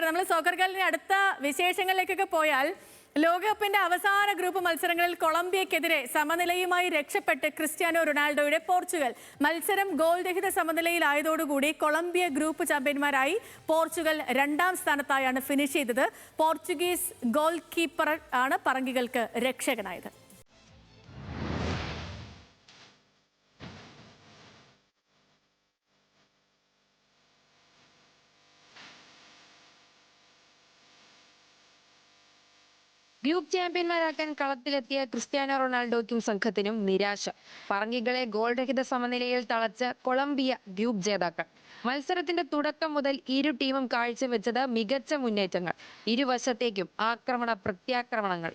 നമ്മൾ സോക്കർ ഗേളിന്റെ അടുത്ത വിശേഷങ്ങളിലേക്കൊക്കെ പോയാൽ ലോകകപ്പിന്റെ അവസാന ഗ്രൂപ്പ് മത്സരങ്ങളിൽ കൊളംബിയക്കെതിരെ സമനിലയുമായി രക്ഷപ്പെട്ട് ക്രിസ്ത്യാനോ റൊണാൾഡോയുടെ പോർച്ചുഗൽ മത്സരം ഗോൾ രഹിത സമനിലയിലായതോടുകൂടി കൊളംബിയ ഗ്രൂപ്പ് ചാമ്പ്യന്മാരായി. പോർച്ചുഗൽ 2ാം സ്ഥാനത്തായാണ് ഫിനിഷ് ചെയ്തത്. പോർച്ചുഗീസ് ഗോൾ കീപ്പർ ആണ് പറങ്കികൾക്ക് രക്ഷകനായത്. ഗ്രൂപ്പ് ചാമ്പ്യന്മാരാക്കാൻ കളത്തിലെത്തിയ ക്രിസ്ത്യാനോ റൊണാൾഡോയ്ക്കും സംഘത്തിനും നിരാശ. പറങ്കികളെ ഗോൾ രഹിത സമനിലയിൽ തളച്ച കൊളംബിയ ഗ്രൂപ്പ് ജേതാക്കൾ. മത്സരത്തിന്റെ തുടക്കം മുതൽ ഇരു ടീമും കാഴ്ചവെച്ചത് മികച്ച മുന്നേറ്റങ്ങൾ. ഇരുവശത്തേക്കും ആക്രമണ പ്രത്യാക്രമണങ്ങൾ.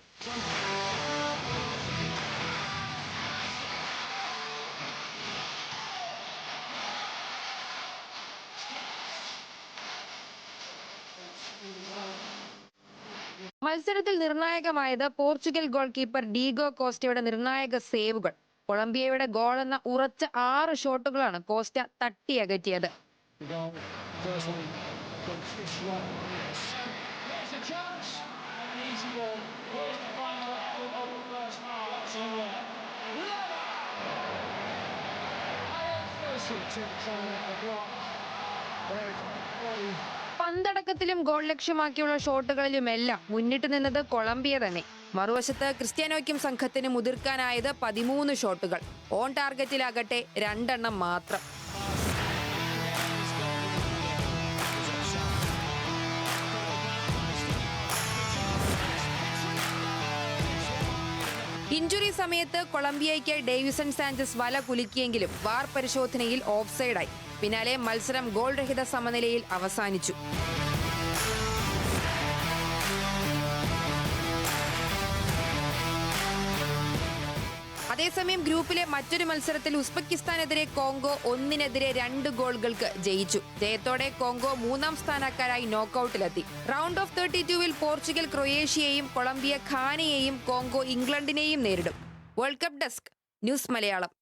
മത്സരത്തിൽ നിർണായകമായത് പോർച്ചുഗൽ ഗോൾ കീപ്പർ ഡീഗോ കോസ്റ്റയുടെ നിർണായക സേവുകൾ. കൊളംബിയയുടെ ഗോളെന്ന ഉറച്ച 6 ഷോട്ടുകളാണ് കോസ്റ്റ തട്ടിയകറ്റിയത്. പന്തടക്കത്തിലും ഗോൾ ലക്ഷ്യമാക്കിയുള്ള ഷോട്ടുകളിലുമെല്ലാം മുന്നിട്ട് നിന്നത് കൊളംബിയ തന്നെ. മറുവശത്ത് ക്രിസ്ത്യാനോയ്ക്കും സംഘത്തിന് മുതിർക്കാനായത് 13 ഷോട്ടുകൾ. ഓൺ ടാർഗറ്റിലാകട്ടെ 2 എണ്ണം മാത്രം. ഇഞ്ചുറി സമയത്ത് കൊളംബിയയ്ക്ക് ഡേവിസൺ സാഞ്ചസ് വല കുലുക്കിയെങ്കിലും വാർ പരിശോധനയിൽ ഓഫ്സൈഡായി. പിന്നാലെ മത്സരം ഗോൾ രഹിത സമനിലയിൽ അവസാനിച്ചു. അതേസമയം ഗ്രൂപ്പിലെ മറ്റൊരു മത്സരത്തിൽ ഉസ്ബെക്കിസ്ഥാനെതിരെ കോങ്കോ 1-2 ഗോളുകൾക്ക് ജയിച്ചു. ജയത്തോടെ കോങ്കോ 3ാം സ്ഥാനക്കാരായി നോക്കൌട്ടിലെത്തി. റൗണ്ട് ഓഫ് 32-ൽ പോർച്ചുഗൽ ക്രൊയേഷ്യയെയും കൊളംബിയ ഘാനയെയും കോങ്കോ ഇംഗ്ലണ്ടിനെയും നേരിടും. World cup desk news Malayalam.